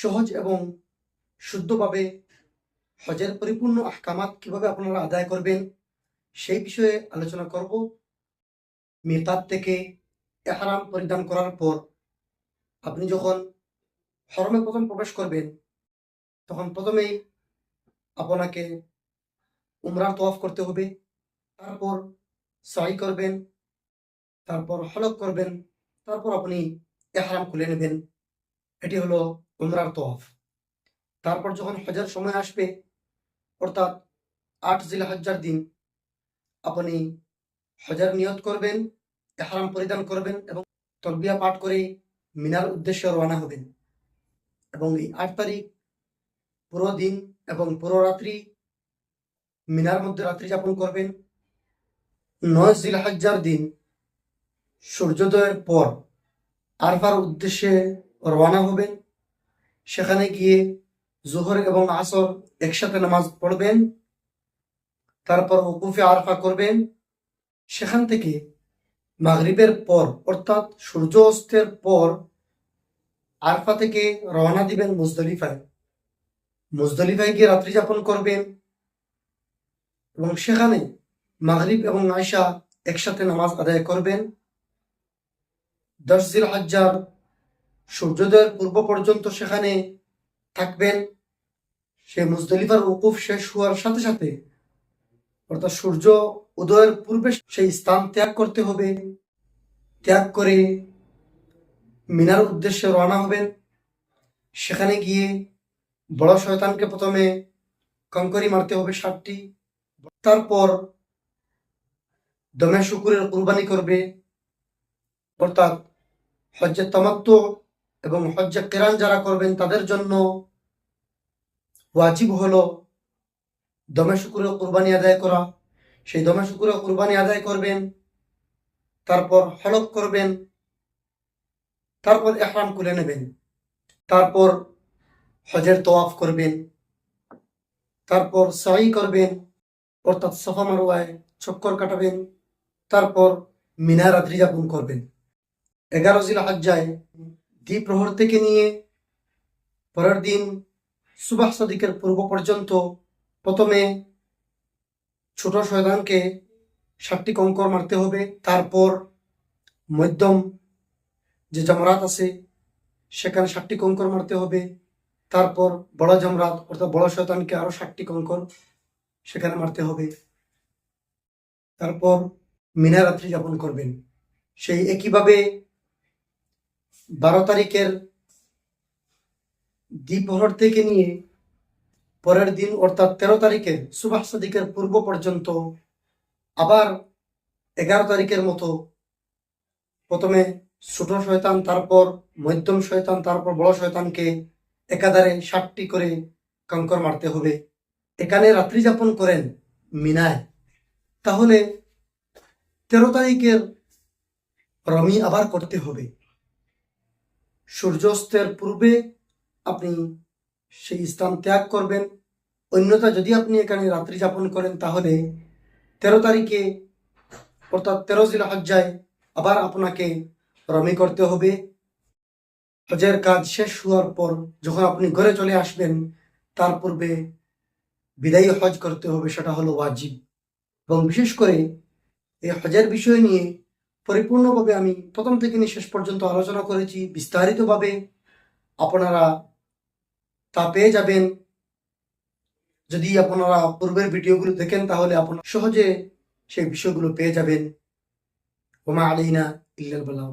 সহজ এবং শুদ্ধভাবে হজের পরিপূর্ণ আহকামাত কিভাবে আপনারা আদায় করবেন সেই বিষয়ে আলোচনা করব। মিকাত থেকে ইহরাম পরিধান করার পর আপনি যখন হরমে প্রথম প্রবেশ করবেন তখন প্রথমেই আপনাকে উমরার তওয়াফ করতে হবে, তারপর সাই করবেন, তারপর হলক করবেন, তারপর আপনি ইহরাম খুলে নেবেন। এটি হলো উমরার তওয়াফ। তারপর যখন হজের সময় আসবে অর্থাৎ ৮ জিলহজ্জার দিন আপনি হজের নিয়ত করবেন, ইহরাম পরিধান করবেন এবং তলবিয়া পাঠ করে মিনার উদ্দেশ্যে রওনা হবেন। এবং এই ৮ তারিখ পুরো দিন এবং পুরো রাত্রি মিনার মধ্যে রাত্রি যাপন করবেন। ৯ জিলহজ্জার দিন সূর্যোদয়ের পর আরফার উদ্দেশ্যে রওনা হবেন। সেখানে গিয়ে জোহর এবং আসর একসাথে নামাজ পড়বেন, তারপর ওকুফে আরফা করবেন। সেখান থেকে মাগরিবের পর অর্থাৎ সূর্য অস্তের পর আরফা থেকে রওনা দিবেন মুজদলিফায়। মুজদলিফায় গিয়ে রাত্রি যাপন করবেন এবং সেখানে মাগরিব এবং আয়শা একসাথে নামাজ আদায় করবেন। ১০ জিলহজ্জার সূর্যোদয়ের পূর্ব পর্যন্ত সেখানে থাকবেন। সে মুজদলিফার ওকুফ শেষ হওয়ার সাথে সাথে অর্থাৎ সূর্য উদয়ের পূর্বে সেই স্থান ত্যাগ করতে হবে। ত্যাগ করে মিনার উদ্দেশ্যে রওনা হবেন। সেখানে গিয়ে বড় শয়তানকে প্রথমে কঙ্করি মারতে হবে ৭টি, তারপর দমে শুকুরের কুরবানি করবে। অর্থাৎ হজ্জে তামাত্তু এবং হজ্জে কিরান যারা করবেন তাদের জন্য ওয়াজিব হলো দমে শুকুরের কুরবানি আদায় করা। সেই দমে শুকুরের কুরবানি আদায় করবেন, তারপর হলক করবেন, তারপর ইহরাম খুলে নেবেন, তারপর হজের তওয়াফ করবেন, তারপর সাই করবেন অর্থাৎ সাফা মারওয়ায় চক্কর কাটাবেন, তারপর মিনা রাত্রি যাপন করবেন। ১১ জিলহজ্জায় দ্বিপ্রহর থেকে নিয়ে পরের দিন সুবাহ সাদিকের পূর্ব পর্যন্ত প্রথমে ছোট শয়তানকে ৭টি কঙ্কর মারতে হবে, তারপর মধ্যম যে জামরাত আছে সেখানে ৭টি কঙ্কর মারতে হবে, তারপর বড় জামরাত অর্থাৎ বড় শয়তানকে আরো ৭টি কঙ্কর সেখানে মারতে হবে, তারপর মিনা রাত্রি যাপন করবেন। সেই একইভাবে ১২ তারিখের দ্বিপ্রহর থেকে নিয়ে পরের দিন অর্থাৎ ১৩ তারিখের সুবাহ সাদিকের পূর্ব পর্যন্ত আবার ১১ তারিখের মতো প্রথমে ছোট শয়তান, তারপর মধ্যম শয়তান, তারপর বড় শয়তানকে একাধারে ৭টি করে কঙ্কর মারতে হবে। এখানে রাত্রি যাপন করেন মিনায়, তাহলে ১৩ তারিখের রমি আবার করতে হবে। সূর্যাস্তের পূর্বে আপনি সেই স্থান ত্যাগ করবেন। অন্যথা যদি আপনি এখানে রাত্রি যাপন করেন তাহলে ১৩ তারিখে অর্থাৎ ১৩ জিলহজ্জায় আবার আপনাকে রমি করতে হবে। হজের কাজ শেষ হওয়ার পর যখন আপনি ঘরে চলে আসবেন তার পূর্বে বিদায়ী হজ করতে হবে, সেটা হলো ওয়াজিব। এবং বিশেষ করে এই হজের বিষয় নিয়ে পরিপূর্ণভাবে আমি প্রথম থেকে নিয়ে শেষ পর্যন্ত আলোচনা করেছি বিস্তারিতভাবে। আপনারা তা পেয়ে যাবেন। যদি আপনারা পূর্বের ভিডিওগুলো দেখেন তাহলে আপনারা সহজে সেই বিষয়গুলো পেয়ে যাবেন। ওমা আলাইনা ইল্লাল বালাগ।